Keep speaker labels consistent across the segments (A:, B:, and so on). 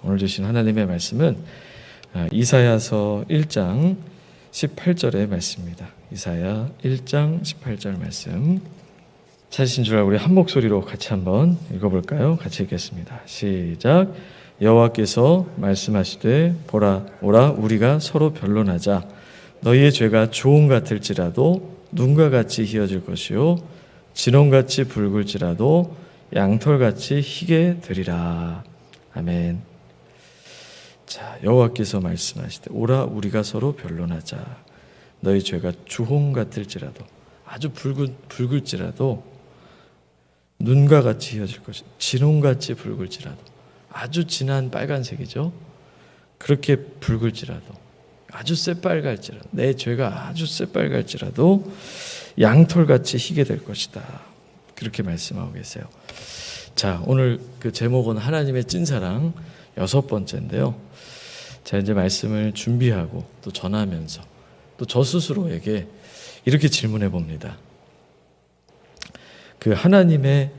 A: 오늘 주신 하나님의 말씀은 이사야서 1장 18절의 말씀입니다. 이사야 1장 18절 말씀 찾으신 줄 알고 우리 한 목소리로 같이 한번 읽어볼까요? 같이 읽겠습니다. 시작. 여호와께서 말씀하시되 보라 오라 우리가 서로 변론하자. 너희의 죄가 주홍 같을지라도 눈과 같이 희어질 것이요 진홍같이 붉을지라도 양털같이 희게 되리라. 아멘. 자, 여호와께서 말씀하시되 오라 우리가 서로 변론하자. 너희 죄가 주홍 같을지라도 아주 붉을지라도 눈과 같이 희어질 것이 진홍같이 붉을지라도 아주 진한 빨간색이죠. 그렇게 붉을지라도 아주 새빨갈지라도 내 죄가 아주 새빨갈지라도 양털같이 희게 될 것이다. 그렇게 말씀하고 계세요. 자, 오늘 그 제목은 하나님의 찐사랑 6번째인데요. 제가 이제 말씀을 준비하고 또 전하면서 또 저 스스로에게 이렇게 질문해 봅니다. 그 하나님의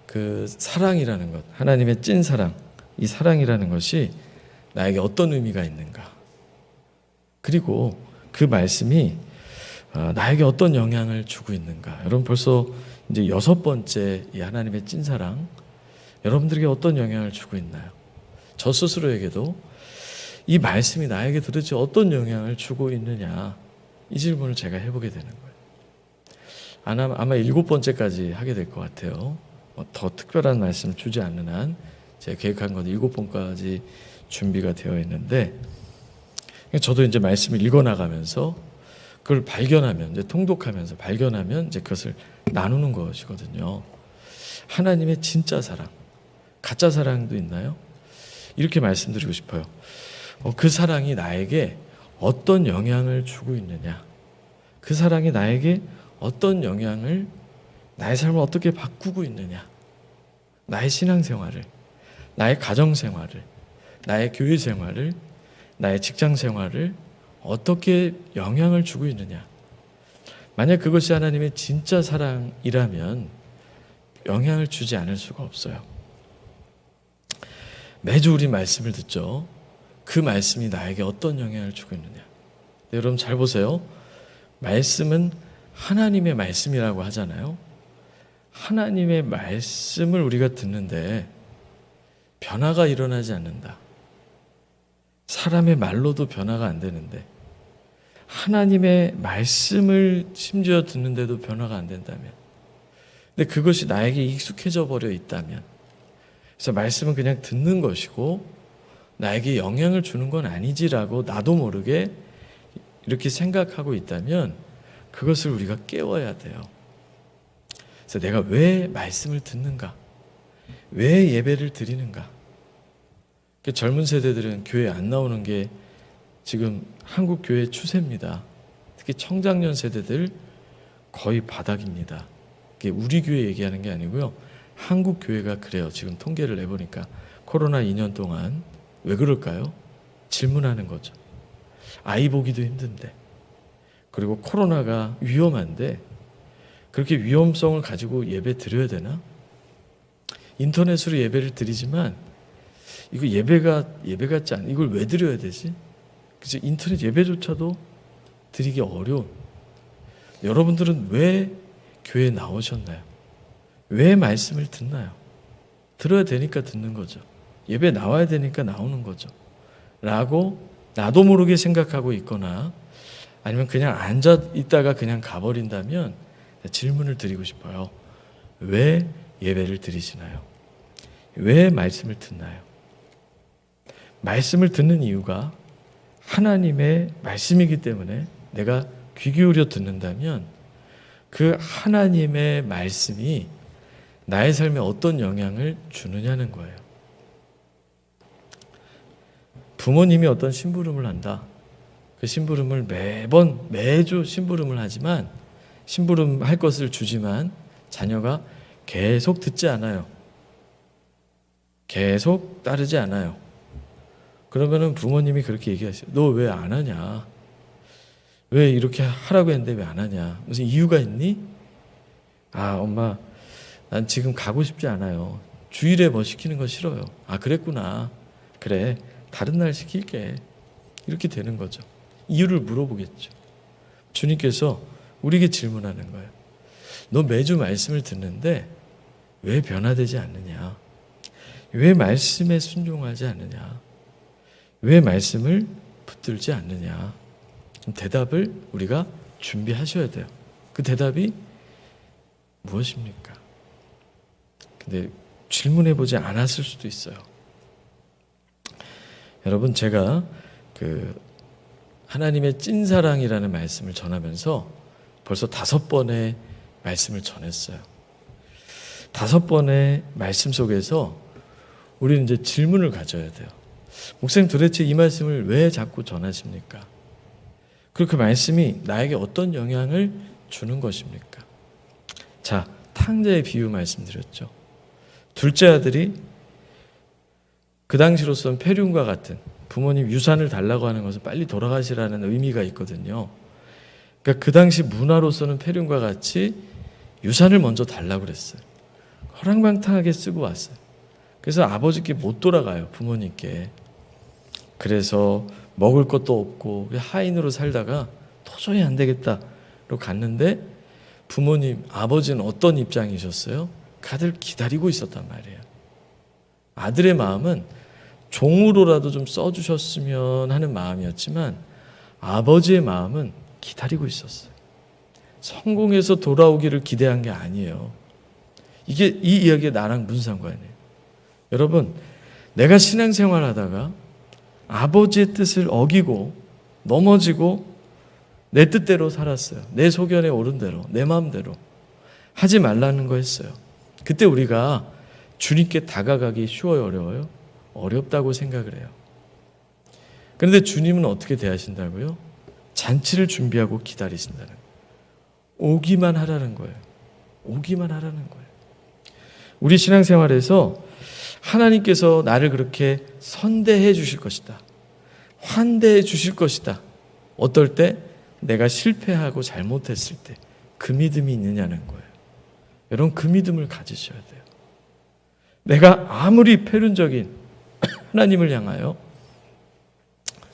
A: 그 사랑이라는 것, 하나님의 찐사랑, 이 사랑이라는 것이 나에게 어떤 의미가 있는가? 그리고 그 말씀이 나에게 어떤 영향을 주고 있는가? 여러분 벌써 이제 6번째 이 하나님의 찐사랑, 여러분들에게 어떤 영향을 주고 있나요? 저 스스로에게도 이 말씀이 나에게 도대체 어떤 영향을 주고 있느냐, 이 질문을 제가 해보게 되는 거예요. 아마 7번째까지 하게 될 것 같아요. 더 특별한 말씀을 주지 않는 한 제가 계획한 건 7번까지 준비가 되어 있는데, 저도 이제 말씀을 읽어나가면서 그걸 발견하면, 이제 통독하면서 발견하면 이제 그것을 나누는 것이거든요. 하나님의 진짜 사랑, 가짜 사랑도 있나요? 이렇게 말씀드리고 싶어요. 그 사랑이 나에게 어떤 영향을 주고 있느냐, 그 사랑이 나에게 어떤 영향을, 나의 삶을 어떻게 바꾸고 있느냐, 나의 신앙생활을, 나의 가정생활을, 나의 교회생활을, 나의 직장생활을 어떻게 영향을 주고 있느냐. 만약 그것이 하나님의 진짜 사랑이라면 영향을 주지 않을 수가 없어요. 매주 우리 말씀을 듣죠. 그 말씀이 나에게 어떤 영향을 주고 있느냐. 여러분 잘 보세요. 말씀은 하나님의 말씀이라고 하잖아요. 하나님의 말씀을 우리가 듣는데 변화가 일어나지 않는다. 사람의 말로도 변화가 안 되는데 하나님의 말씀을 심지어 듣는데도 변화가 안 된다면, 근데 그것이 나에게 익숙해져 버려 있다면, 그래서 말씀은 그냥 듣는 것이고 나에게 영향을 주는 건 아니지라고 나도 모르게 이렇게 생각하고 있다면 그것을 우리가 깨워야 돼요. 그래서 내가 왜 말씀을 듣는가? 왜 예배를 드리는가? 젊은 세대들은 교회 안 나오는 게 지금 한국 교회의 추세입니다. 특히 청장년 세대들 거의 바닥입니다. 우리 교회 얘기하는 게 아니고요. 한국 교회가 그래요. 지금 통계를 내보니까 코로나 2년 동안 왜 그럴까요? 질문하는 거죠. 아이 보기도 힘든데, 그리고 코로나가 위험한데 그렇게 위험성을 가지고 예배 드려야 되나? 인터넷으로 예배를 드리지만 이거 예배 같지 않아. 이걸 왜 드려야 되지? 그래서 인터넷 예배조차도 드리기 어려운. 여러분들은 왜 교회에 나오셨나요? 왜 말씀을 듣나요? 들어야 되니까 듣는 거죠. 예배 나와야 되니까 나오는 거죠. 라고 나도 모르게 생각하고 있거나 아니면 그냥 앉아 있다가 그냥 가버린다면 질문을 드리고 싶어요. 왜 예배를 드리시나요? 왜 말씀을 듣나요? 말씀을 듣는 이유가 하나님의 말씀이기 때문에 내가 귀 기울여 듣는다면 그 하나님의 말씀이 나의 삶에 어떤 영향을 주느냐는 거예요. 부모님이 어떤 심부름을 한다. 그 심부름을 매주 심부름을 하지만, 심부름 할 것을 주지만 자녀가 계속 듣지 않아요. 계속 따르지 않아요. 그러면은 부모님이 그렇게 얘기하세요. 너 왜 안 하냐? 왜 이렇게 하라고 했는데 왜 안 하냐? 무슨 이유가 있니? 아, 엄마, 난 지금 가고 싶지 않아요. 주일에 뭐 시키는 거 싫어요. 아, 그랬구나. 그래, 다른 날 시킬게. 이렇게 되는 거죠. 이유를 물어보겠죠. 주님께서 우리에게 질문하는 거예요. 너 매주 말씀을 듣는데 왜 변화되지 않느냐? 왜 말씀에 순종하지 않느냐? 왜 말씀을 붙들지 않느냐? 대답을 우리가 준비하셔야 돼요. 그 대답이 무엇입니까? 근데 질문해보지 않았을 수도 있어요. 여러분, 제가 하나님의 찐사랑이라는 말씀을 전하면서 벌써 5번의 말씀을 전했어요. 5번의 말씀 속에서 우리는 이제 질문을 가져야 돼요. 목사님, 도대체 이 말씀을 왜 자꾸 전하십니까? 그리고 그 말씀이 나에게 어떤 영향을 주는 것입니까? 자, 탕자의 비유 말씀드렸죠. 둘째 아들이 그 당시로서는 폐륜과 같은, 부모님 유산을 달라고 하는 것은 빨리 돌아가시라는 의미가 있거든요. 그러니까 그 당시 문화로서는 폐륜과 같이 유산을 먼저 달라고 그랬어요. 허랑방탕하게 쓰고 왔어요. 그래서 아버지께 못 돌아가요, 부모님께. 그래서 먹을 것도 없고 하인으로 살다가 도저히 안 되겠다로 갔는데, 부모님, 아버지는 어떤 입장이셨어요? 아들 기다리고 있었단 말이에요. 아들의 마음은 종으로라도 좀 써주셨으면 하는 마음이었지만, 아버지의 마음은 기다리고 있었어요. 성공해서 돌아오기를 기대한 게 아니에요. 이 이야기에 나랑 무슨 상관이에요? 여러분, 내가 신앙생활 하다가 아버지의 뜻을 어기고 넘어지고 내 뜻대로 살았어요. 내 소견에 오른 대로, 내 마음대로 하지 말라는 거 했어요. 그때 우리가 주님께 다가가기 쉬워요, 어려워요? 어렵다고 생각을 해요. 그런데 주님은 어떻게 대하신다고요? 잔치를 준비하고 기다리신다는 거예요. 오기만 하라는 거예요. 오기만 하라는 거예요. 우리 신앙생활에서 하나님께서 나를 그렇게 선대해 주실 것이다, 환대해 주실 것이다. 어떨 때? 내가 실패하고 잘못했을 때 그 믿음이 있느냐는 거예요. 여러분, 그 믿음을 가지셔야 돼요. 내가 아무리 폐륜적인 하나님을 향하여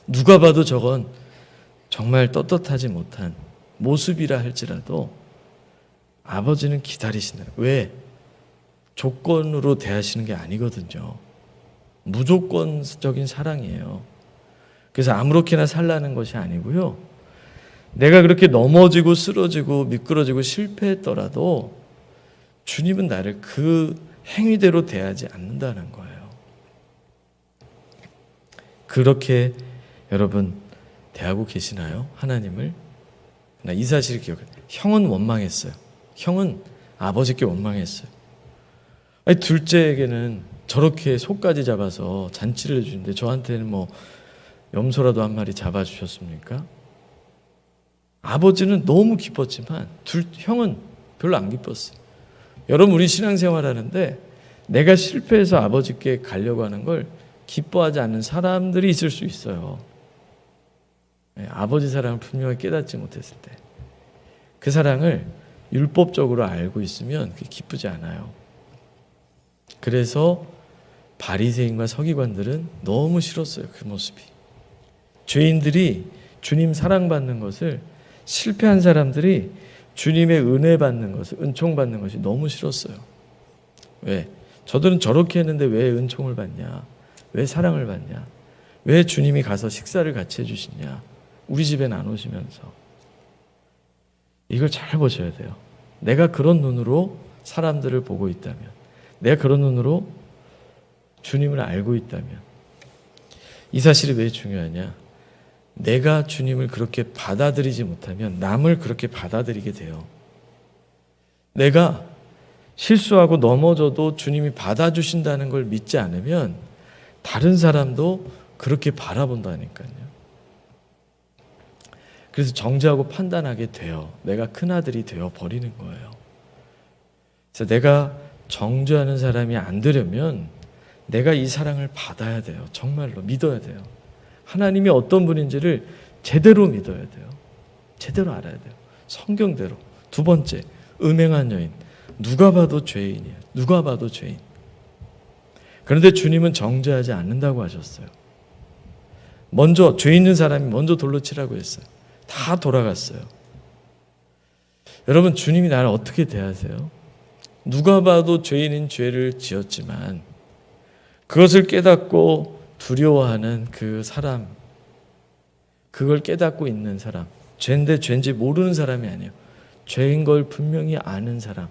A: 누가 봐도 저건 정말 떳떳하지 못한 모습이라 할지라도 아버지는 기다리시는 거예요. 왜? 조건으로 대하시는 게 아니거든요. 무조건적인 사랑이에요. 그래서 아무렇게나 살라는 것이 아니고요. 내가 그렇게 넘어지고 쓰러지고 미끄러지고 실패했더라도 주님은 나를 그 행위대로 대하지 않는다는 거예요. 그렇게 여러분 대하고 계시나요? 하나님을? 나 이 사실을 기억해요. 형은 원망했어요. 형은 아버지께 원망했어요. 아니, 둘째에게는 저렇게 소까지 잡아서 잔치를 해주는데 저한테는 뭐 염소라도 한 마리 잡아주셨습니까? 아버지는 너무 기뻤지만 형은 별로 안 기뻤어요. 여러분, 우리 신앙생활 하는데 내가 실패해서 아버지께 가려고 하는 걸 기뻐하지 않는 사람들이 있을 수 있어요. 아버지 사랑을 분명히 깨닫지 못했을 때 그 사랑을 율법적으로 알고 있으면 그게 기쁘지 않아요. 그래서 바리새인과 서기관들은 너무 싫었어요, 그 모습이. 죄인들이 주님 사랑받는 것을, 실패한 사람들이 주님의 은혜 받는 것을, 은총 받는 것이 너무 싫었어요. 왜? 저들은 저렇게 했는데 왜 은총을 받냐? 왜 사랑을 받냐? 왜 주님이 가서 식사를 같이 해주시냐? 우리 집엔 안 오시면서. 이걸 잘 보셔야 돼요. 내가 그런 눈으로 사람들을 보고 있다면, 내가 그런 눈으로 주님을 알고 있다면, 이 사실이 왜 중요하냐? 내가 주님을 그렇게 받아들이지 못하면 남을 그렇게 받아들이게 돼요. 내가 실수하고 넘어져도 주님이 받아주신다는 걸 믿지 않으면 다른 사람도 그렇게 바라본다니까요. 그래서 정죄하고 판단하게 돼요. 내가 큰아들이 되어 버리는 거예요. 그래서 내가 정죄하는 사람이 안 되려면 내가 이 사랑을 받아야 돼요. 정말로 믿어야 돼요. 하나님이 어떤 분인지를 제대로 믿어야 돼요. 제대로 알아야 돼요. 성경대로. 두 번째, 음행한 여인. 누가 봐도 죄인이에요. 누가 봐도 죄인. 그런데 주님은 정죄하지 않는다고 하셨어요. 먼저 죄 있는 사람이 먼저 돌로 치라고 했어요. 다 돌아갔어요. 여러분, 주님이 나를 어떻게 대하세요? 누가 봐도 죄인인 죄를 지었지만 그것을 깨닫고 두려워하는 그 사람, 그걸 깨닫고 있는 사람, 죄인데 죄인지 모르는 사람이 아니에요. 죄인 걸 분명히 아는 사람,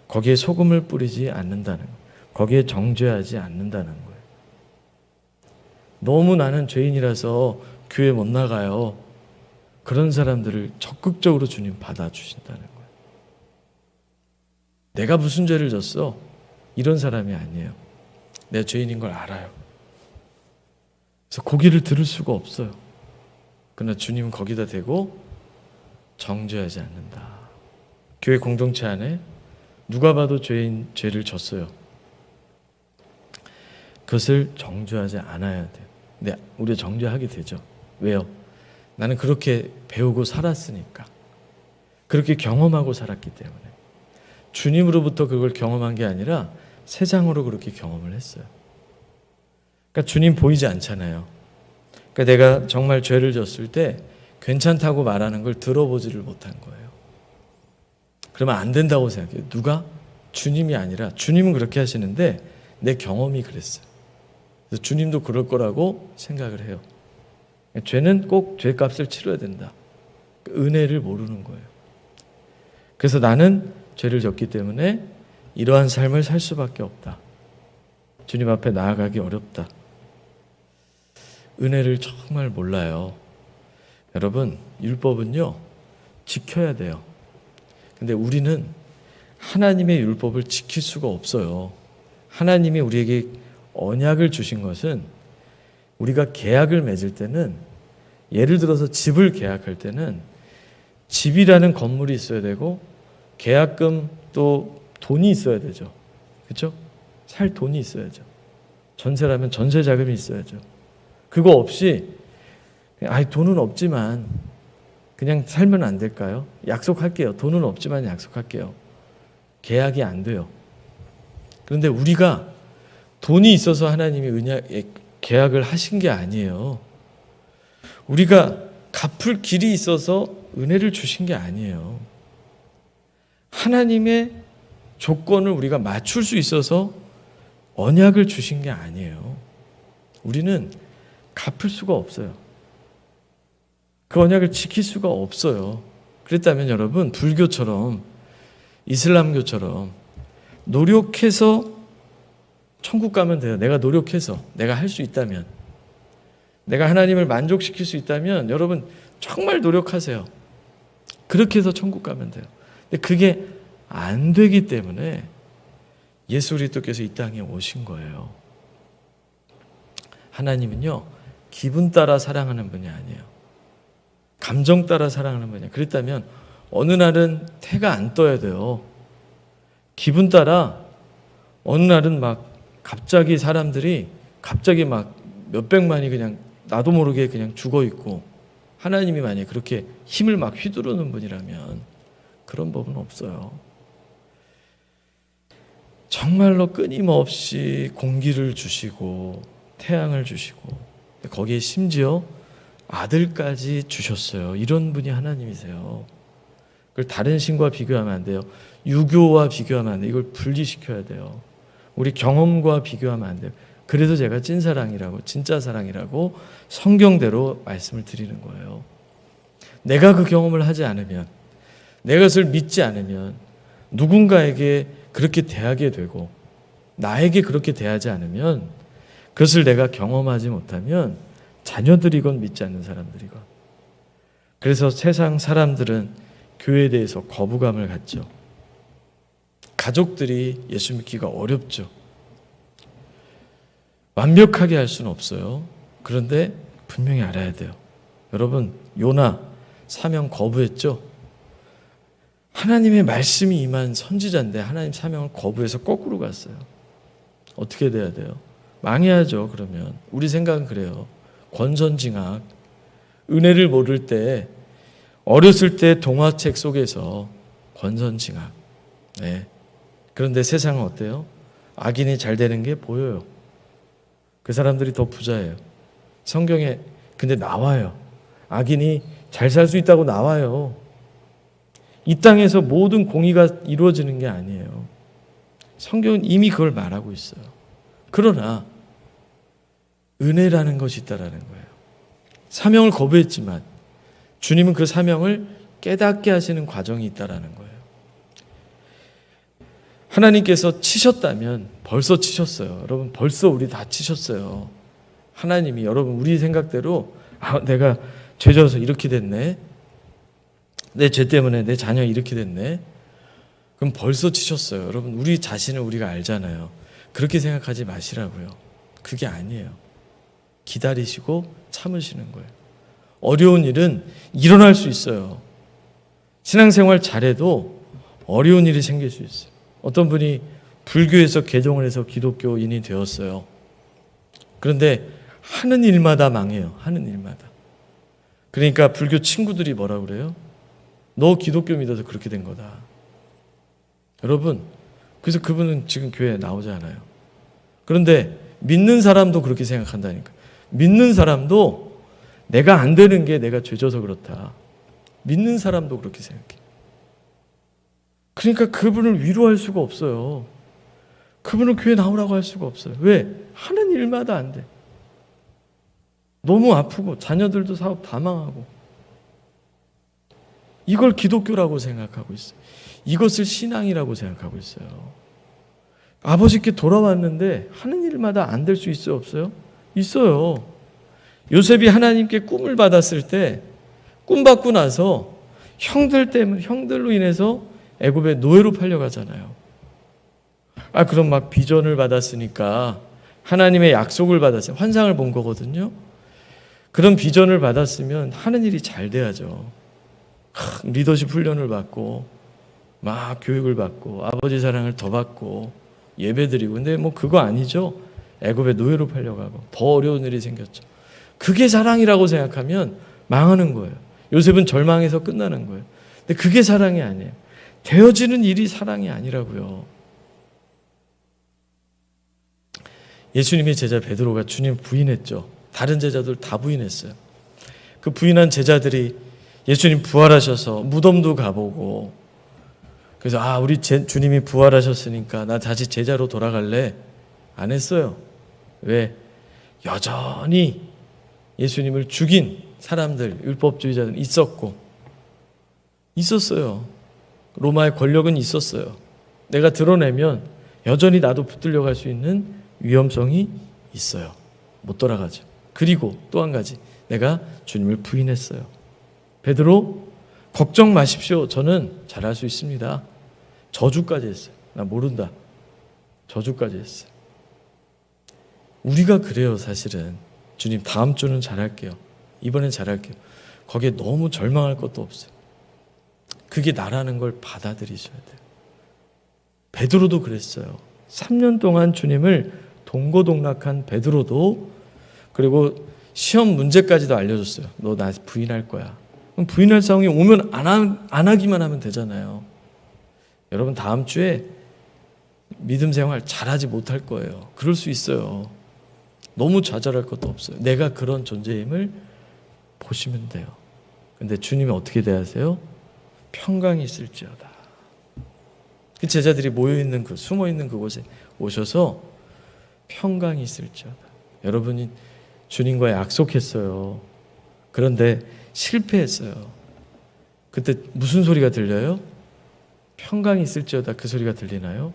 A: 거기에 소금을 뿌리지 않는다는 거예요. 거기에 정죄하지 않는다는 거예요. 너무 나는 죄인이라서 교회 못 나가요. 그런 사람들을 적극적으로 주님 받아주신다는 거예요. 내가 무슨 죄를 졌어? 이런 사람이 아니에요. 내가 죄인인 걸 알아요. 그래서 고기를 들을 수가 없어요. 그러나 주님은 거기다 대고 정죄하지 않는다. 교회 공동체 안에 누가 봐도 죄를 졌어요. 그것을 정죄하지 않아야 돼요. 근데 우리가 정죄하게 되죠. 왜요? 나는 그렇게 배우고 살았으니까. 그렇게 경험하고 살았기 때문에. 주님으로부터 그걸 경험한 게 아니라 세상으로 그렇게 경험을 했어요. 그러니까 주님 보이지 않잖아요. 그러니까 내가 정말 죄를 졌을 때 괜찮다고 말하는 걸 들어보지를 못한 거예요. 그러면 안 된다고 생각해요. 누가? 주님이 아니라, 주님은 그렇게 하시는데 내 경험이 그랬어요. 그래서 주님도 그럴 거라고 생각을 해요. 죄는 꼭 죄값을 치러야 된다. 은혜를 모르는 거예요. 그래서 나는 죄를 졌기 때문에 이러한 삶을 살 수밖에 없다. 주님 앞에 나아가기 어렵다. 은혜를 정말 몰라요. 여러분, 율법은요, 지켜야 돼요. 근데 우리는 하나님의 율법을 지킬 수가 없어요. 하나님이 우리에게 언약을 주신 것은 우리가 계약을 맺을 때는, 예를 들어서 집을 계약할 때는 집이라는 건물이 있어야 되고 계약금 또 돈이 있어야 되죠. 그렇죠? 살 돈이 있어야죠. 전세라면 전세 자금이 있어야죠. 그거 없이 돈은 없지만 그냥 살면 안 될까요? 약속할게요. 돈은 없지만 약속할게요. 계약이 안 돼요. 그런데 우리가 돈이 있어서 하나님이 계약을 하신 게 아니에요. 우리가 갚을 길이 있어서 은혜를 주신 게 아니에요. 하나님의 조건을 우리가 맞출 수 있어서 언약을 주신 게 아니에요. 우리는 갚을 수가 없어요. 그 언약을 지킬 수가 없어요. 그랬다면 여러분, 불교처럼 이슬람교처럼 노력해서 천국 가면 돼요. 내가 노력해서, 내가 할 수 있다면, 내가 하나님을 만족시킬 수 있다면 여러분 정말 노력하세요. 그렇게 해서 천국 가면 돼요. 근데 그게 안 되기 때문에 예수 그리스도께서 이 땅에 오신 거예요. 하나님은요, 기분 따라 사랑하는 분이 아니에요. 감정 따라 사랑하는 분이 아니에요. 그랬다면 어느 날은 태가 안 떠야 돼요. 기분 따라 어느 날은 막 갑자기 사람들이 갑자기 막 몇백만이 그냥 나도 모르게 그냥 죽어 있고, 하나님이 만약에 그렇게 힘을 막 휘두르는 분이라면 그런 법은 없어요. 정말로 끊임없이 공기를 주시고 태양을 주시고 거기에 심지어 아들까지 주셨어요. 이런 분이 하나님이세요. 그걸 다른 신과 비교하면 안 돼요. 유교와 비교하면 안 돼요. 이걸 분리시켜야 돼요. 우리 경험과 비교하면 안 돼요. 그래서 제가 찐사랑이라고, 진짜 사랑이라고 성경대로 말씀을 드리는 거예요. 내가 그 경험을 하지 않으면, 내가 그것을 믿지 않으면 누군가에게 그렇게 대하게 되고 나에게 그렇게 대하지 않으면, 그것을 내가 경험하지 못하면 자녀들이건 믿지 않는 사람들이건, 그래서 세상 사람들은 교회에 대해서 거부감을 갖죠. 가족들이 예수 믿기가 어렵죠. 완벽하게 할 수는 없어요. 그런데 분명히 알아야 돼요. 여러분, 요나 사명 거부했죠? 하나님의 말씀이 임한 선지자인데 하나님 사명을 거부해서 거꾸로 갔어요. 어떻게 돼야 돼요? 망해야죠. 그러면 우리 생각은 그래요. 권선징악, 은혜를 모를 때, 어렸을 때 동화책 속에서 권선징악. 네. 그런데 세상은 어때요? 악인이 잘 되는 게 보여요. 그 사람들이 더 부자예요. 성경에 근데 나와요. 악인이 잘 살 수 있다고 나와요. 이 땅에서 모든 공의가 이루어지는 게 아니에요. 성경은 이미 그걸 말하고 있어요. 그러나 은혜라는 것이 있다라는 거예요. 사명을 거부했지만 주님은 그 사명을 깨닫게 하시는 과정이 있다라는 거예요. 하나님께서 치셨다면 벌써 치셨어요. 여러분 벌써 우리 다 치셨어요. 하나님이 여러분 우리 생각대로 내가 죄 져서 이렇게 됐네. 내 죄 때문에 내 자녀 이렇게 됐네. 그럼 벌써 치셨어요. 여러분 우리 자신을 우리가 알잖아요. 그렇게 생각하지 마시라고요. 그게 아니에요. 기다리시고 참으시는 거예요. 어려운 일은 일어날 수 있어요. 신앙생활 잘해도 어려운 일이 생길 수 있어요. 어떤 분이 불교에서 개종을 해서 기독교인이 되었어요. 그런데 하는 일마다 망해요. 하는 일마다. 그러니까 불교 친구들이 뭐라 그래요? 너 기독교 믿어서 그렇게 된 거다. 여러분, 그래서 그분은 지금 교회에 나오지 않아요. 그런데 믿는 사람도 그렇게 생각한다니까. 믿는 사람도 내가 안 되는 게 내가 죄져서 그렇다. 믿는 사람도 그렇게 생각해. 그러니까 그분을 위로할 수가 없어요. 그분을 교회 나오라고 할 수가 없어요. 왜? 하는 일마다 안 돼. 너무 아프고 자녀들도 사업 다 망하고. 이걸 기독교라고 생각하고 있어요. 이것을 신앙이라고 생각하고 있어요. 아버지께 돌아왔는데 하는 일마다 안 될 수 있어요? 없어요? 있어요. 요셉이 하나님께 꿈을 받았을 때 꿈 받고 나서 형들로 인해서 애굽의 노예로 팔려가잖아요. 그럼 막 비전을 받았으니까 하나님의 약속을 받았어요. 환상을 본 거거든요. 그런 비전을 받았으면 하는 일이 잘 돼야죠. 리더십 훈련을 받고 막 교육을 받고 아버지 사랑을 더 받고 예배드리고. 근데 뭐 그거 아니죠. 애굽의 노예로 팔려가고 더 어려운 일이 생겼죠. 그게 사랑이라고 생각하면 망하는 거예요. 요셉은 절망해서 끝나는 거예요. 근데 그게 사랑이 아니에요. 되어지는 일이 사랑이 아니라고요. 예수님의 제자 베드로가 주님 부인했죠. 다른 제자들 다 부인했어요. 그 부인한 제자들이 예수님 부활하셔서 무덤도 가보고 그래서 우리 주님이 부활하셨으니까 나 다시 제자로 돌아갈래? 안 했어요. 왜? 여전히 예수님을 죽인 사람들, 율법주의자들은 있었어요. 로마의 권력은 있었어요. 내가 드러내면 여전히 나도 붙들려 갈 수 있는 위험성이 있어요. 못 돌아가죠. 그리고 또 한 가지, 내가 주님을 부인했어요. 베드로, 걱정 마십시오. 저는 잘할 수 있습니다. 저주까지 했어요. 나 모른다. 저주까지 했어요. 우리가 그래요, 사실은. 주님, 다음 주는 잘할게요. 이번엔 잘할게요. 거기에 너무 절망할 것도 없어요. 그게 나라는 걸 받아들이셔야 돼요. 베드로도 그랬어요. 3년 동안 주님을 동고동락한 베드로도, 그리고 시험 문제까지도 알려줬어요. 너 나 부인할 거야. 그럼 부인할 상황이 오면 안 하기만 하면 되잖아요. 여러분 다음 주에 믿음 생활 잘하지 못할 거예요. 그럴 수 있어요. 너무 좌절할 것도 없어요. 내가 그런 존재임을 보시면 돼요. 근데 주님이 어떻게 대하세요? 평강이 있을지어다. 그 제자들이 모여있는 숨어있는 그곳에 오셔서 평강이 있을지어다. 여러분이 주님과 약속했어요. 그런데 실패했어요. 그때 무슨 소리가 들려요? 평강이 있을지어다. 그 소리가 들리나요?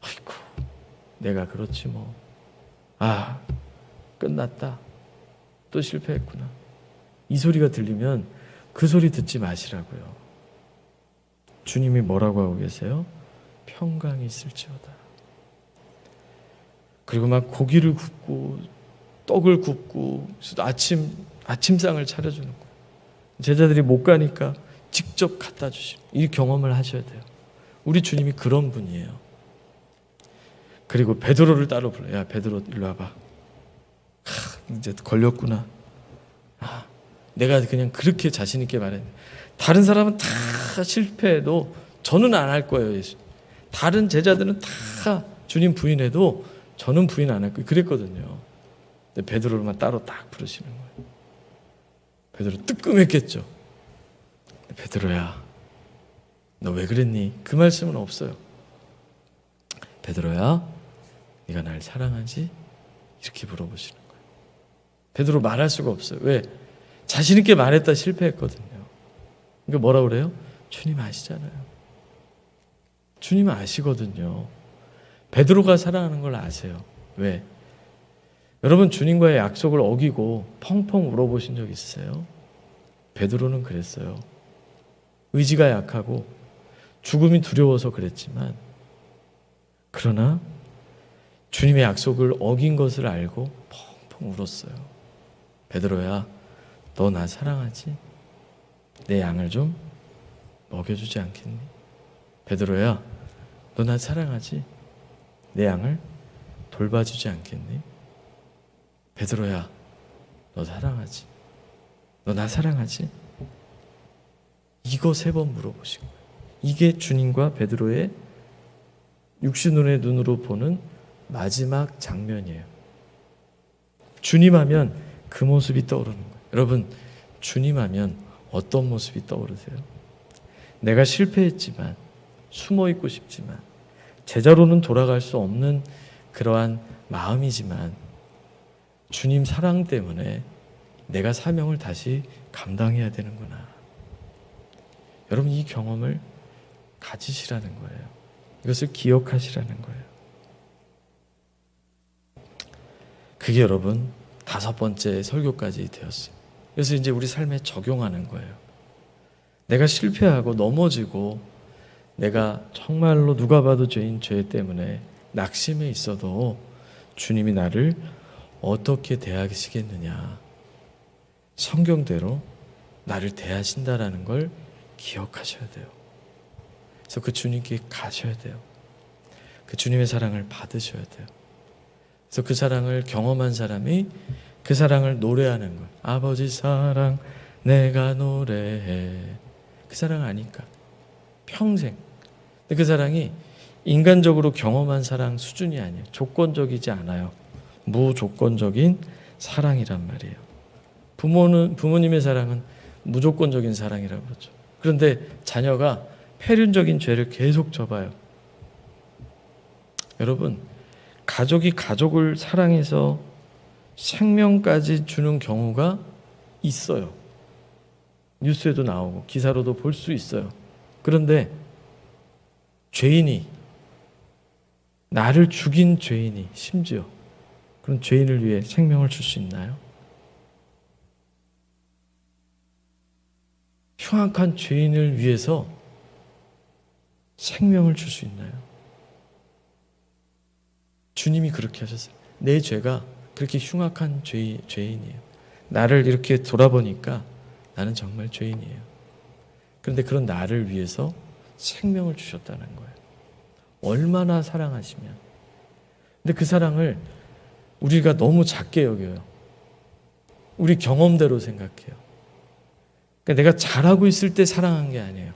A: 아이고, 내가 그렇지 뭐. 끝났다. 또 실패했구나. 이 소리가 들리면 그 소리 듣지 마시라고요. 주님이 뭐라고 하고 계세요? 평강이 있을지어다. 그리고 막 고기를 굽고 떡을 굽고 아침상을 차려주는 거예요. 제자들이 못 가니까 직접 갖다 주시고, 이 경험을 하셔야 돼요. 우리 주님이 그런 분이에요. 그리고 베드로를 따로 불러요. 야, 베드로 일로 와봐. 이제 걸렸구나. 내가 그냥 그렇게 자신 있게 말했는데 다른 사람은 다 실패해도 저는 안 할 거예요. 예수. 다른 제자들은 다 주님 부인해도 저는 부인 안 할 거예요. 그랬거든요. 근데 베드로만 따로 딱 부르시는 거예요. 베드로 뜨끔했겠죠. 베드로야, 너 왜 그랬니? 그 말씀은 없어요. 베드로야, 네가 날 사랑하지? 이렇게 물어보시는 거예요. 베드로 말할 수가 없어요. 왜? 자신 있게 말했다 실패했거든요. 그러니까 뭐라 그래요? 주님 아시잖아요. 주님 아시거든요. 베드로가 사랑하는 걸 아세요. 왜? 여러분, 주님과의 약속을 어기고 펑펑 울어보신 적 있으세요? 베드로는 그랬어요. 의지가 약하고 죽음이 두려워서 그랬지만, 그러나 주님의 약속을 어긴 것을 알고 펑펑 울었어요. 베드로야, 너 나 사랑하지? 내 양을 좀 먹여주지 않겠니? 베드로야, 너 나 사랑하지? 내 양을 돌봐주지 않겠니? 베드로야, 너 사랑하지? 너 나 사랑하지? 이거 3번 물어보신 거예요. 이게 주님과 베드로의 육신의 눈으로 보는 마지막 장면이에요. 주님 하면 그 모습이 떠오르는 거예요. 여러분, 주님 하면 어떤 모습이 떠오르세요? 내가 실패했지만, 숨어 있고 싶지만, 제자로는 돌아갈 수 없는 그러한 마음이지만, 주님 사랑 때문에 내가 사명을 다시 감당해야 되는구나. 여러분, 이 경험을 가지시라는 거예요. 이것을 기억하시라는 거예요. 그게 여러분 5번째 설교까지 되었어요. 그래서 이제 우리 삶에 적용하는 거예요. 내가 실패하고 넘어지고 내가 정말로 누가 봐도 죄인 죄 때문에 낙심해 있어도 주님이 나를 어떻게 대하시겠느냐. 성경대로 나를 대하신다라는 걸 기억하셔야 돼요. 그래서 그 주님께 가셔야 돼요. 그 주님의 사랑을 받으셔야 돼요. 그래서 그 사랑을 경험한 사람이 그 사랑을 노래하는 거예요. 아버지 사랑 내가 노래해. 그 사랑 아니까 평생. 근데 그 사랑이 인간적으로 경험한 사랑 수준이 아니에요. 조건적이지 않아요. 무조건적인 사랑이란 말이에요. 부모님의 사랑은 무조건적인 사랑이라고 그러죠. 그런데 자녀가 폐륜적인 죄를 계속 져봐요. 여러분, 가족이 가족을 사랑해서 생명까지 주는 경우가 있어요. 뉴스에도 나오고 기사로도 볼 수 있어요. 그런데 죄인이, 나를 죽인 죄인이 심지어 그런 죄인을 위해 생명을 줄 수 있나요? 흉악한 죄인을 위해서 생명을 줄 수 있나요? 주님이 그렇게 하셨어요. 내 죄가 그렇게 흉악한 죄인이에요. 나를 이렇게 돌아보니까 나는 정말 죄인이에요. 그런데 그런 나를 위해서 생명을 주셨다는 거예요. 얼마나 사랑하시면. 근데 그 사랑을 우리가 너무 작게 여겨요. 우리 경험대로 생각해요. 그러니까 내가 잘하고 있을 때 사랑한 게 아니에요.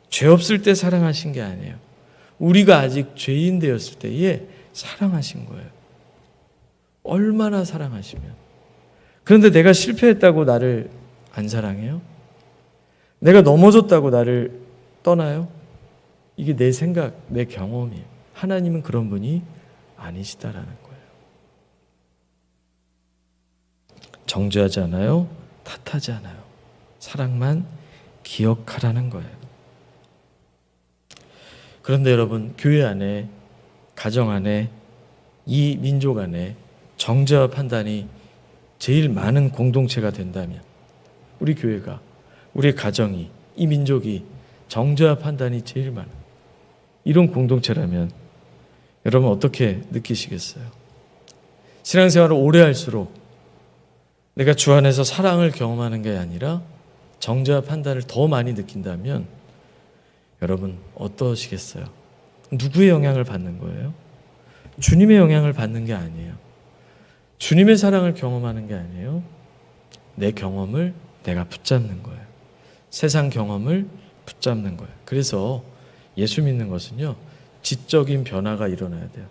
A: 죄 없을 때 사랑하신 게 아니에요. 우리가 아직 죄인 되었을 때에 사랑하신 거예요. 얼마나 사랑하시면. 그런데 내가 실패했다고 나를 안 사랑해요? 내가 넘어졌다고 나를 떠나요? 이게 내 생각, 내 경험이에요. 하나님은 그런 분이 아니시다라는 거예요. 정죄하지 않아요. 탓하지 않아요. 사랑만 기억하라는 거예요. 그런데 여러분, 교회 안에, 가정 안에, 이 민족 안에 정죄와 판단이 제일 많은 공동체가 된다면, 우리 교회가, 우리 가정이, 이 민족이 정죄와 판단이 제일 많은 이런 공동체라면 여러분 어떻게 느끼시겠어요? 신앙생활을 오래 할수록 내가 주 안에서 사랑을 경험하는 게 아니라 정죄와 판단을 더 많이 느낀다면 여러분 어떠시겠어요? 누구의 영향을 받는 거예요? 주님의 영향을 받는 게 아니에요. 주님의 사랑을 경험하는 게 아니에요. 내 경험을 내가 붙잡는 거예요. 세상 경험을 붙잡는 거예요. 그래서 예수 믿는 것은요, 지적인 변화가 일어나야 돼요.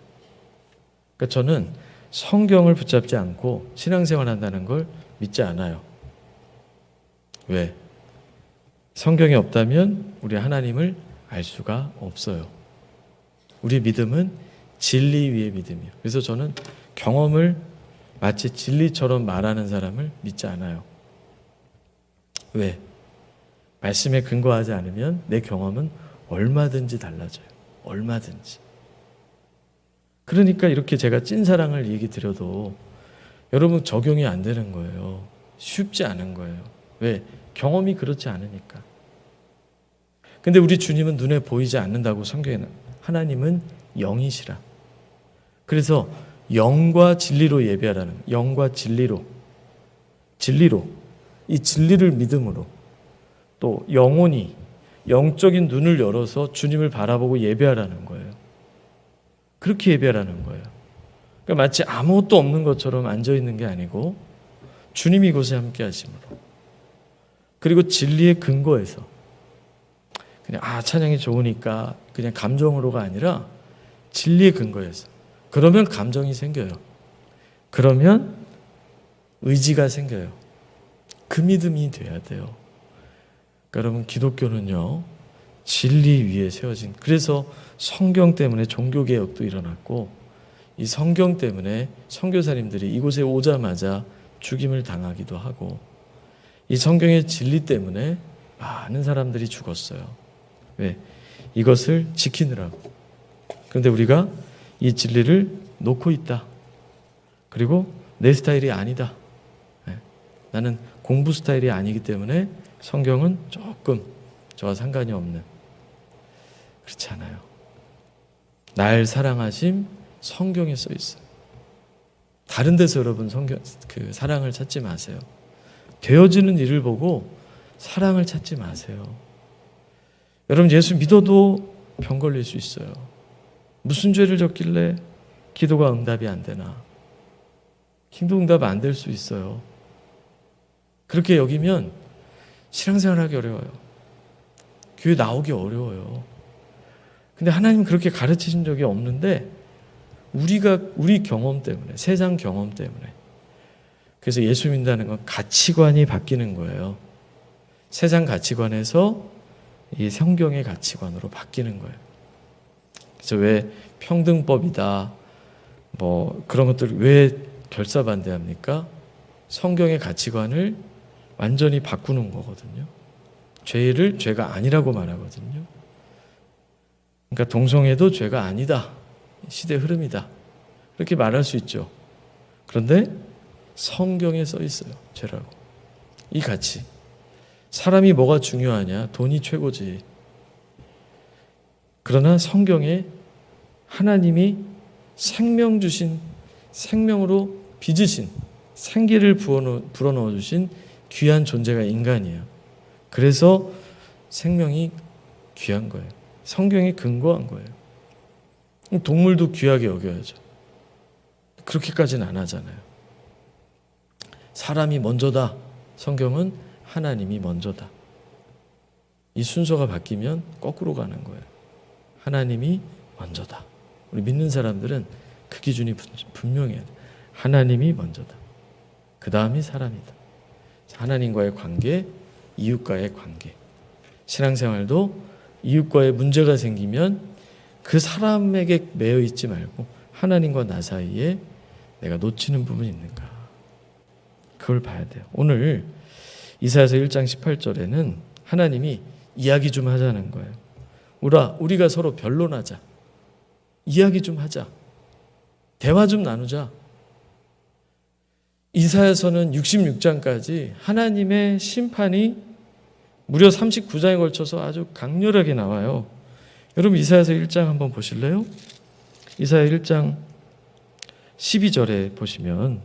A: 그러니까 저는 성경을 붙잡지 않고 신앙생활 한다는 걸 믿지 않아요. 왜? 성경이 없다면 우리 하나님을 알 수가 없어요. 우리 믿음은 진리 위의 믿음이에요. 그래서 저는 경험을 마치 진리처럼 말하는 사람을 믿지 않아요. 왜? 말씀에 근거하지 않으면 내 경험은 얼마든지 달라져요. 얼마든지. 그러니까 이렇게 제가 찐사랑을 얘기 드려도 여러분 적용이 안 되는 거예요. 쉽지 않은 거예요. 왜? 경험이 그렇지 않으니까. 근데 우리 주님은 눈에 보이지 않는다고 성경에는 하나님은 영이시라. 그래서 영과 진리로 예배하라는 거예요. 영과 진리로. 이 진리를 믿음으로 또 영혼이 영적인 눈을 열어서 주님을 바라보고 예배하라는 거예요. 그렇게 예배하라는 거예요. 그러니까 마치 아무것도 없는 것처럼 앉아있는 게 아니고 주님이 이곳에 함께 하심으로 그리고 진리의 근거에서 그냥 찬양이 좋으니까 그냥 감정으로가 아니라 진리의 근거에서 그러면 감정이 생겨요. 그러면 의지가 생겨요. 그 믿음이 돼야 돼요. 그러니까 여러분 기독교는요 진리 위에 세워진 그래서 성경 때문에 종교개혁도 일어났고 이 성경 때문에 선교사님들이 이곳에 오자마자 죽임을 당하기도 하고 이 성경의 진리 때문에 많은 사람들이 죽었어요. 왜? 이것을 지키느라고. 그런데 우리가 이 진리를 놓고 있다. 그리고 내 스타일이 아니다. 나는 공부 스타일이 아니기 때문에 성경은 조금 저와 상관이 없는 그렇지 않아요. 날 사랑하심 성경에 써 있어요. 다른 데서 여러분 성경 그 사랑을 찾지 마세요. 되어지는 일을 보고 사랑을 찾지 마세요. 여러분 예수 믿어도 병 걸릴 수 있어요. 무슨 죄를 졌길래 기도가 응답이 안 되나? 기도 응답 안 될 수 있어요. 그렇게 여기면 신앙생활하기 어려워요. 교회 나오기 어려워요. 근데 하나님은 그렇게 가르치신 적이 없는데 우리 경험 때문에 세상 경험 때문에 그래서 예수 믿는다는 건 가치관이 바뀌는 거예요. 세상 가치관에서 이 성경의 가치관으로 바뀌는 거예요. 그래서 왜 평등법이다 뭐 그런 것들 왜 결사반대합니까? 성경의 가치관을 완전히 바꾸는 거거든요. 죄를 죄가 아니라고 말하거든요. 그러니까 동성애도 죄가 아니다. 시대 흐름이다. 그렇게 말할 수 있죠. 그런데 성경에 써 있어요. 죄라고. 이 가치. 사람이 뭐가 중요하냐? 돈이 최고지. 그러나 성경에 하나님이 생명 주신 생명으로 빚으신 생기를 불어넣어 주신 귀한 존재가 인간이에요. 그래서 생명이 귀한 거예요. 성경에 근거한 거예요. 동물도 귀하게 여겨야죠. 그렇게까지는 안 하잖아요. 사람이 먼저다. 성경은 하나님이 먼저다. 이 순서가 바뀌면 거꾸로 가는 거예요. 하나님이 먼저다. 우리 믿는 사람들은 그 기준이 분명해야 돼. 하나님이 먼저다. 그 다음이 사람이다. 하나님과의 관계, 이웃과의 관계. 신앙생활도 이웃과의 문제가 생기면 그 사람에게 매여 있지 말고 하나님과 나 사이에 내가 놓치는 부분이 있는가. 그걸 봐야 돼요. 오늘 이사야서 1장 18절에는 하나님이 이야기 좀 하자는 거예요. 우리가 서로 변론하자. 이야기 좀 하자. 대화 좀 나누자. 이사야서는 66장까지 하나님의 심판이 무려 39장에 걸쳐서 아주 강렬하게 나와요. 여러분 이사야서 1장 한번 보실래요? 이사야 1장 12절에 보시면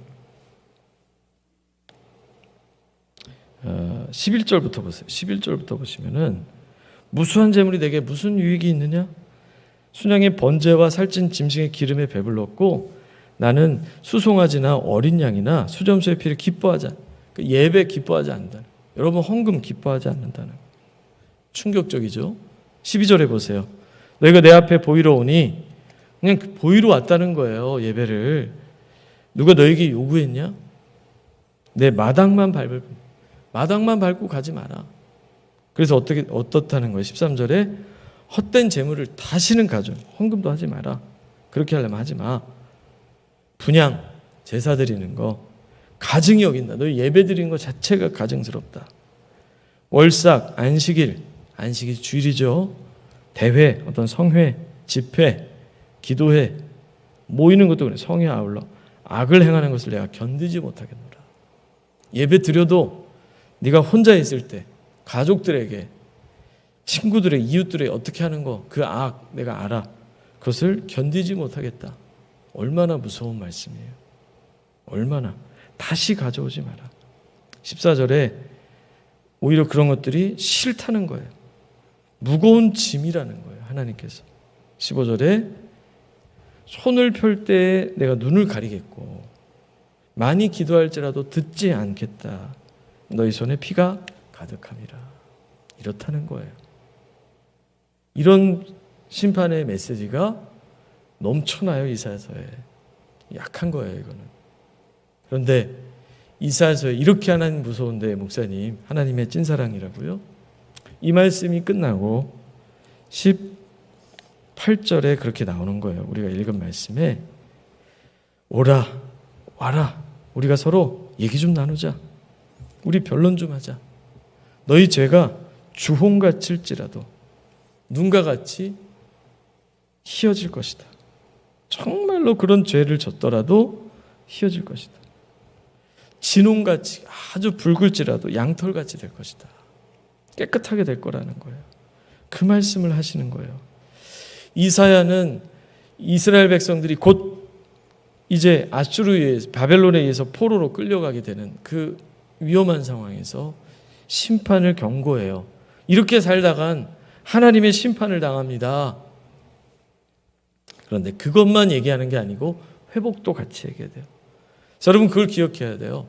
A: 11절부터 보세요. 11절부터 보시면은 무수한 재물이 내게 무슨 유익이 있느냐? 순양의 번제와 살찐 짐승의 기름에 배불렀고 나는 수송아지나 어린 양이나 수점수의 피를 기뻐하지 않는다. 예배 기뻐하지 않는다. 여러분 헌금 기뻐하지 않는다는 충격적이죠. 12절에 보세요. 너희가 내 앞에 보이러 오니 그냥 보이러 왔다는 거예요. 예배를. 누가 너에게 요구했냐? 내 마당만 밟고 가지 마라. 그래서 어떻다는 거예요? 13절에 헛된 재물을 다시는 가져. 헌금도 하지 마라. 그렇게 하려면 하지 마. 분향, 제사 드리는 거 가증이 여긴다. 너희 예배 드리는 거 자체가 가증스럽다. 월삭, 안식일, 안식일 주일이죠. 대회, 어떤 성회, 집회, 기도회, 모이는 것도 그래. 성회 아울러 악을 행하는 것을 내가 견디지 못하겠노라. 예배 드려도 네가 혼자 있을 때 가족들에게, 친구들에게, 이웃들에게 어떻게 하는 거, 그 악 내가 알아. 그것을 견디지 못하겠다. 얼마나 무서운 말씀이에요. 얼마나. 다시 가져오지 마라. 14절에 오히려 그런 것들이 싫다는 거예요. 무거운 짐이라는 거예요. 하나님께서. 15절에 손을 펼 때에 내가 눈을 가리겠고 많이 기도할지라도 듣지 않겠다. 너희 손에 피가 가득함이라. 이렇다는 거예요. 이런 심판의 메시지가 넘쳐나요. 이사야서에. 약한 거예요. 이거는. 그런데 이사야서에 이렇게 하나님 무서운데 목사님 하나님의 찐사랑이라고요? 이 말씀이 끝나고 18절에 그렇게 나오는 거예요. 우리가 읽은 말씀에 오라 와라 우리가 서로 얘기 좀 나누자. 우리 변론 좀 하자. 너희 죄가 주홍같을지라도 눈과 같이 희어질 것이다. 정말로 그런 죄를 졌더라도 희어질 것이다. 진홍같이 아주 붉을지라도 양털같이 될 것이다. 깨끗하게 될 거라는 거예요. 그 말씀을 하시는 거예요. 이사야는 이스라엘 백성들이 곧 이제 아수르에 의해서, 바벨론에 의해서 포로로 끌려가게 되는 그 위험한 상황에서 심판을 경고해요. 이렇게 살다간 하나님의 심판을 당합니다. 그런데 그것만 얘기하는 게 아니고 회복도 같이 얘기해야 돼요. 여러분 그걸 기억해야 돼요.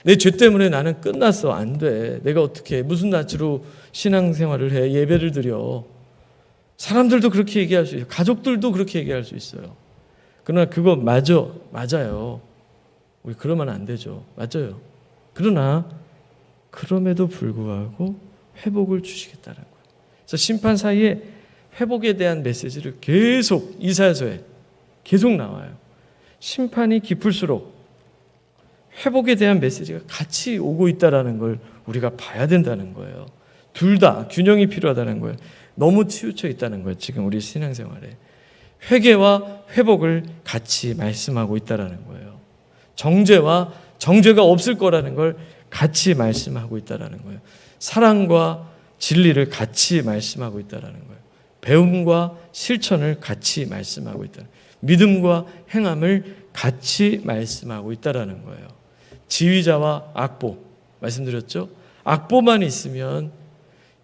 A: 내 죄 때문에 나는 끝났어. 안 돼. 내가 어떻게 무슨 낯으로 신앙생활을 해. 예배를 드려. 사람들도 그렇게 얘기할 수 있어요. 가족들도 그렇게 얘기할 수 있어요. 그러나 그거 맞아요. 우리 그러면 안 되죠. 맞아요. 그러나 그럼에도 불구하고 회복을 주시겠다는 거예요. 그래서 심판 사이에 회복에 대한 메시지를 계속 이사야서에 계속 나와요. 심판이 깊을수록 회복에 대한 메시지가 같이 오고 있다는 걸 우리가 봐야 된다는 거예요. 둘 다 균형이 필요하다는 거예요. 너무 치우쳐 있다는 거예요. 지금 우리 신앙생활에. 회개와 회복을 같이 말씀하고 있다는 거예요. 정죄와 정죄가 없을 거라는 걸 같이 말씀하고 있다는 거예요. 사랑과 진리를 같이 말씀하고 있다는 거예요. 배움과 실천을 같이 말씀하고 있다. 믿음과 행함을 같이 말씀하고 있다는 거예요. 지휘자와 악보 말씀드렸죠? 악보만 있으면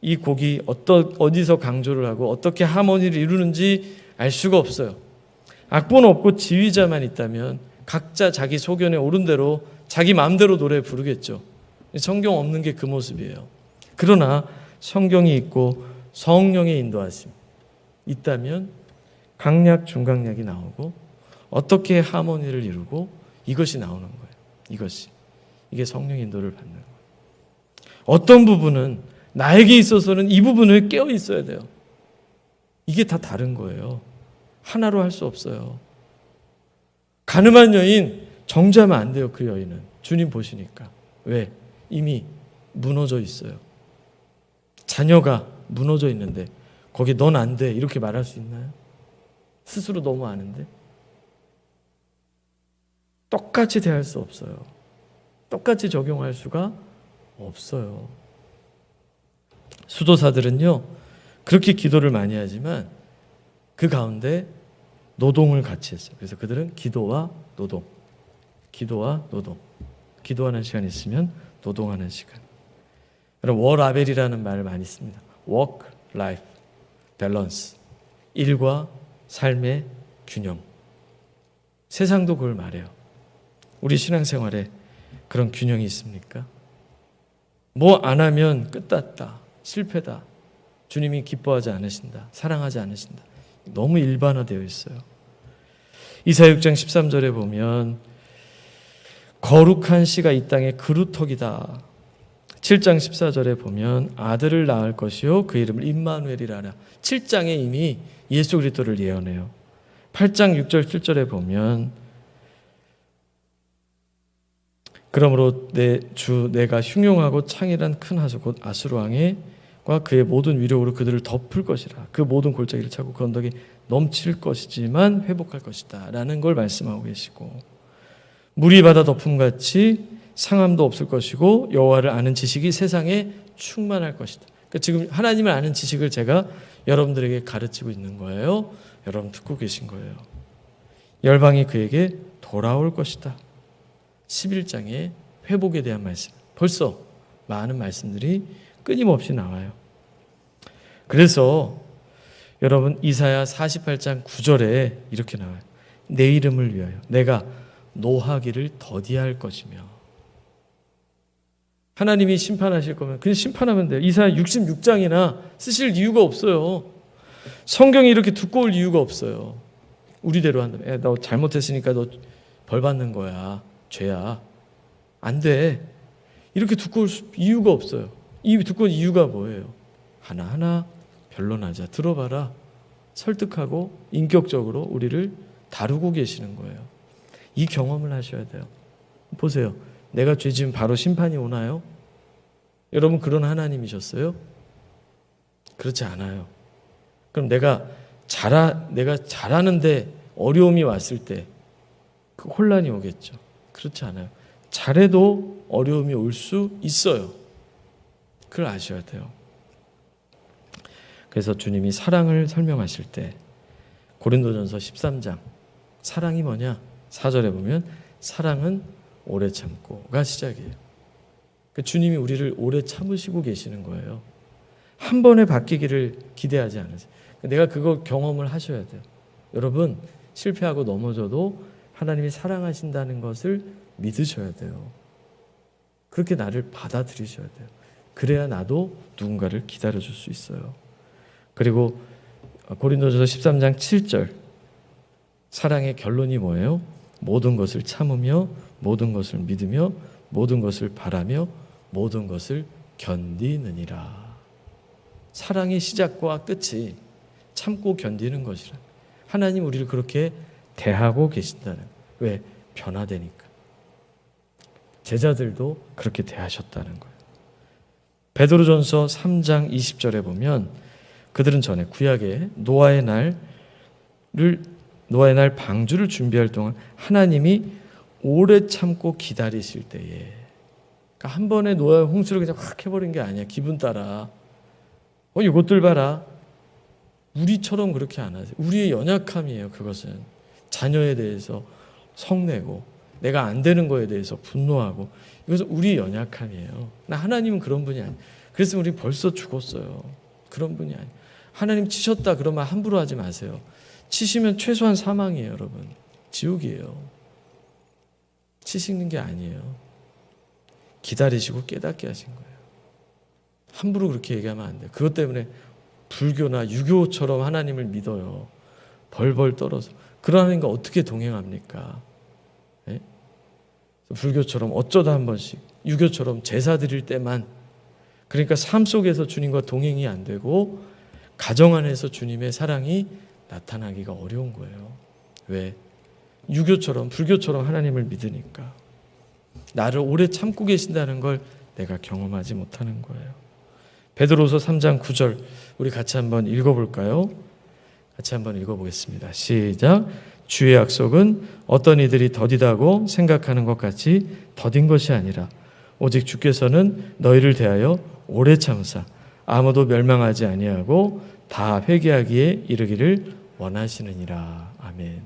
A: 이 곡이 어디서 강조를 하고 어떻게 하모니를 이루는지 알 수가 없어요. 악보는 없고 지휘자만 있다면 각자 자기 소견에 오른 대로 자기 마음대로 노래 부르겠죠. 성경 없는 게 그 모습이에요. 그러나 성경이 있고 성령의 인도하심 있다면 강약, 중강약이 나오고 어떻게 하모니를 이루고 이것이 나오는 거예요. 이게 성령의 인도를 받는 거예요. 어떤 부분은 나에게 있어서는 이 부분을 깨어 있어야 돼요. 이게 다 다른 거예요. 하나로 할 수 없어요. 가늠한 여인 정죄하면 안 돼요. 그 여인은 주님 보시니까. 왜? 이미 무너져 있어요. 자녀가 무너져 있는데 거기 넌 안 돼 이렇게 말할 수 있나요? 스스로 너무 아는데 똑같이 대할 수 없어요. 똑같이 적용할 수가 없어요. 수도사들은요 그렇게 기도를 많이 하지만 그 가운데 노동을 같이 했어요. 그래서 그들은 기도와 노동, 기도하는 시간이 있으면 노동하는 시간. 그럼 워라벨이라는 말을 많이 씁니다. Work, Life, Balance. 일과 삶의 균형. 세상도 그걸 말해요. 우리 신앙생활에 그런 균형이 있습니까? 뭐 안 하면 끝났다. 실패다. 주님이 기뻐하지 않으신다. 사랑하지 않으신다. 너무 일반화되어 있어요. 이사야 6장 13절에 보면 거룩한 씨가 이 땅의 그루터기다. 7장 14절에 보면 아들을 낳을 것이요 그 이름을 임마누엘이라 하라. 7장에 이미 예수 그리스도를 예언해요. 8장 6절 7절에 보면 그러므로 내 주 내가 흉용하고 창이란 큰 하수 곧 아수르 왕과 그의 모든 위력으로 그들을 덮을 것이라. 그 모든 골짜기를 차고 그 언덕이 넘칠 것이지만 회복할 것이다 라는 걸 말씀하고 계시고, 물이 바다 덮음같이 상함도 없을 것이고 여호와를 아는 지식이 세상에 충만할 것이다. 그러니까 지금 하나님을 아는 지식을 제가 여러분들에게 가르치고 있는 거예요. 여러분 듣고 계신 거예요. 열방이 그에게 돌아올 것이다. 11장에 회복에 대한 말씀, 벌써 많은 말씀들이 끊임없이 나와요. 그래서 여러분 이사야 48장 9절에 이렇게 나와요. 내 이름을 위하여 내가 노하기를 더디할 것이며. 하나님이 심판하실 거면 그냥 심판하면 돼요. 이사야 66장이나 쓰실 이유가 없어요. 성경이 이렇게 두꺼울 이유가 없어요. 우리대로 한다면 너 잘못했으니까 너 벌 받는 거야. 죄야. 안 돼. 이렇게 두꺼울 이유가 없어요. 이 두꺼운 이유가 뭐예요? 하나하나 변론하자. 들어봐라. 설득하고 인격적으로 우리를 다루고 계시는 거예요. 이 경험을 하셔야 돼요. 보세요. 내가 죄 지으면 바로 심판이 오나요? 여러분 그런 하나님이셨어요? 그렇지 않아요. 그럼 내가 잘하는데 어려움이 왔을 때 그 혼란이 오겠죠. 그렇지 않아요. 잘해도 어려움이 올 수 있어요. 그걸 아셔야 돼요. 그래서 주님이 사랑을 설명하실 때 고린도전서 13장 사랑이 뭐냐? 4절에 보면 사랑은 오래 참고가 시작이에요. 주님이 우리를 오래 참으시고 계시는 거예요. 한 번에 바뀌기를 기대하지 않으세요. 내가 그거 경험을 하셔야 돼요. 여러분 실패하고 넘어져도 하나님이 사랑하신다는 것을 믿으셔야 돼요. 그렇게 나를 받아들이셔야 돼요. 그래야 나도 누군가를 기다려줄 수 있어요. 그리고 고린도전서 13장 7절 사랑의 결론이 뭐예요? 모든 것을 참으며 모든 것을 믿으며 모든 것을 바라며 모든 것을 견디느니라. 사랑의 시작과 끝이 참고 견디는 것이라. 하나님 우리를 그렇게 대하고 계신다는. 왜? 변화되니까. 제자들도 그렇게 대하셨다는 거예요. 베드로전서 3장 20절에 보면 그들은 전에 구약에 노아의 날 방주를 준비할 동안 하나님이 오래 참고 기다리실 때에, 그러니까 한 번에 노아의 홍수를 그냥 확 해버린 게 아니야. 기분 따라. 이것들 봐라. 우리처럼 그렇게 안 하세요. 우리의 연약함이에요. 그것은 자녀에 대해서 성내고 내가 안 되는 거에 대해서 분노하고, 이것은 우리의 연약함이에요. 하나님은 그런 분이 아니에요. 그래서 우리 벌써 죽었어요. 그런 분이 아니에요. 하나님 치셨다 그러면 함부로 하지 마세요. 치시면 최소한 사망이에요. 여러분 지옥이에요. 치시는 게 아니에요. 기다리시고 깨닫게 하신 거예요. 함부로 그렇게 얘기하면 안 돼요. 그것 때문에 불교나 유교처럼 하나님을 믿어요. 벌벌 떨어서. 그러는 거 어떻게 동행합니까? 네? 불교처럼 어쩌다 한 번씩, 유교처럼 제사 드릴 때만, 그러니까 삶 속에서 주님과 동행이 안 되고 가정 안에서 주님의 사랑이 나타나기가 어려운 거예요. 왜? 유교처럼 불교처럼 하나님을 믿으니까. 나를 오래 참고 계신다는 걸 내가 경험하지 못하는 거예요. 베드로서 3장 9절 우리 같이 한번 읽어볼까요? 같이 한번 읽어보겠습니다. 시작. 주의 약속은 어떤 이들이 더디다고 생각하는 것 같이 더딘 것이 아니라 오직 주께서는 너희를 대하여 오래 참으사 아무도 멸망하지 아니하고 다 회개하기에 이르기를 원하시느니라. 아멘.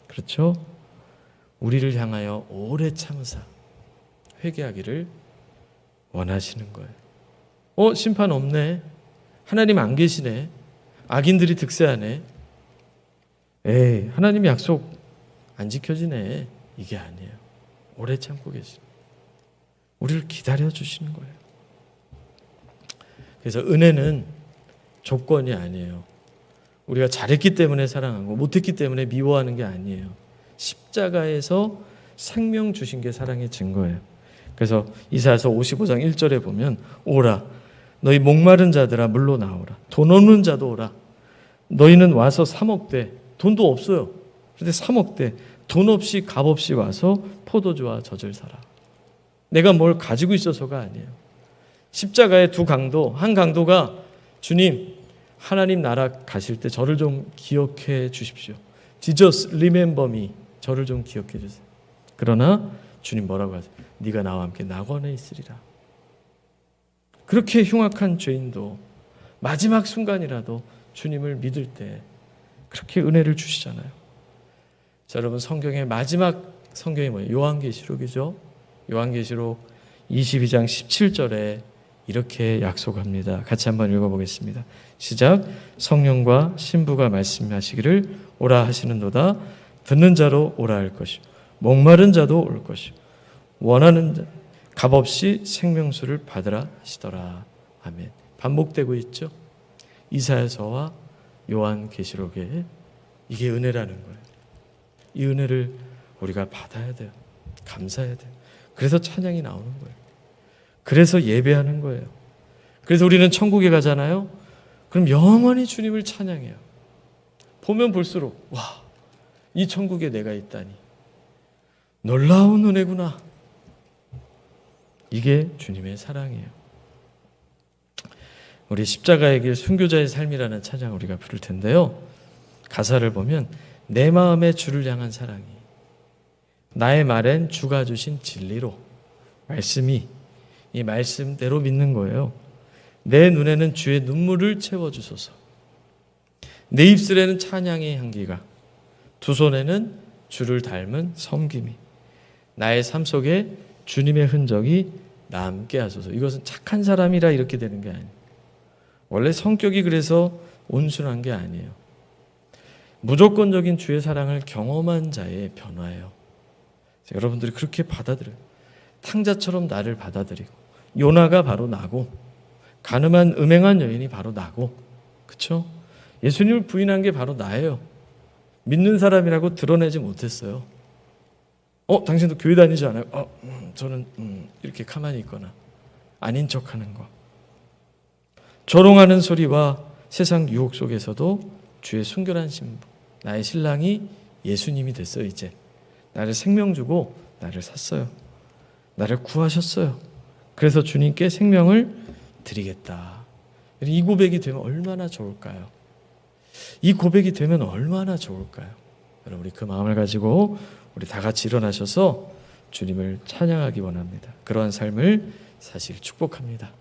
A: 그렇죠? 우리를 향하여 오래 참으사 회개하기를 원하시는 거예요. 심판 없네. 하나님 안 계시네. 악인들이 득세하네. 에이, 하나님 약속 안 지켜지네. 이게 아니에요. 오래 참고 계시네. 우리를 기다려 주시는 거예요. 그래서 은혜는 조건이 아니에요. 우리가 잘했기 때문에 사랑하고 못했기 때문에 미워하는 게 아니에요. 십자가에서 생명 주신 게 사랑의 증거예요. 그래서 이사야서 55장 1절에 보면 오라 너희 목마른 자들아 물로 나오라 돈 없는 자도 오라 너희는 와서 사 먹되 돈도 없어요. 그런데 사 먹되 돈 없이 값 없이 와서 포도주와 젖을 사라. 내가 뭘 가지고 있어서가 아니에요. 십자가의 두 강도, 한 강도가 주님 하나님 나라 가실 때 저를 좀 기억해 주십시오. Jesus remember me. 저를 좀 기억해 주세요. 그러나 주님 뭐라고 하세요? 네가 나와 함께 낙원에 있으리라. 그렇게 흉악한 죄인도 마지막 순간이라도 주님을 믿을 때 그렇게 은혜를 주시잖아요. 자, 여러분 성경의 마지막 성경이 뭐예요? 요한계시록이죠. 요한계시록 22장 17절에 이렇게 약속합니다. 같이 한번 읽어보겠습니다. 시작. 성령과 신부가 말씀하시기를 오라 하시는도다. 듣는 자로 오라 할 것이요 목마른 자도 올 것이요 원하는 자 값없이 생명수를 받으라 하시더라. 아멘. 반복되고 있죠. 이사야서와 요한계시록에 이게 은혜라는 거예요. 이 은혜를 우리가 받아야 돼요. 감사해야 돼요. 그래서 찬양이 나오는 거예요. 그래서 예배하는 거예요. 그래서 우리는 천국에 가잖아요. 그럼 영원히 주님을 찬양해요. 보면 볼수록 와, 이 천국에 내가 있다니 놀라운 은혜구나. 이게 주님의 사랑이에요. 우리 십자가의 길 순교자의 삶이라는 찬양 우리가 부를 텐데요. 가사를 보면 내 마음에 주를 향한 사랑이 나의 말엔 주가 주신 진리로 말씀이 이 말씀대로 믿는 거예요. 내 눈에는 주의 눈물을 채워주소서. 내 입술에는 찬양의 향기가 두 손에는 주를 닮은 섬김이 나의 삶 속에 주님의 흔적이 남게 하소서. 이것은 착한 사람이라 이렇게 되는 게 아니에요. 원래 성격이 그래서 온순한 게 아니에요. 무조건적인 주의 사랑을 경험한 자의 변화예요. 여러분들이 그렇게 받아들여요. 탕자처럼 나를 받아들이고 요나가 바로 나고 가늠한 음행한 여인이 바로 나고 그렇죠? 예수님을 부인한 게 바로 나예요. 믿는 사람이라고 드러내지 못했어요. 당신도 교회 다니지 않아요? 저는 이렇게 가만히 있거나 아닌 척하는 거. 조롱하는 소리와 세상 유혹 속에서도 주의 순결한 신부, 나의 신랑이 예수님이 됐어요. 이제 나를 생명 주고 나를 샀어요. 나를 구하셨어요. 그래서 주님께 생명을 드리겠다. 이 고백이 되면 얼마나 좋을까요? 이 고백이 되면 얼마나 좋을까요? 여러분 우리 그 마음을 가지고 우리 다 같이 일어나셔서 주님을 찬양하기 원합니다. 그러한 삶을 사실 축복합니다.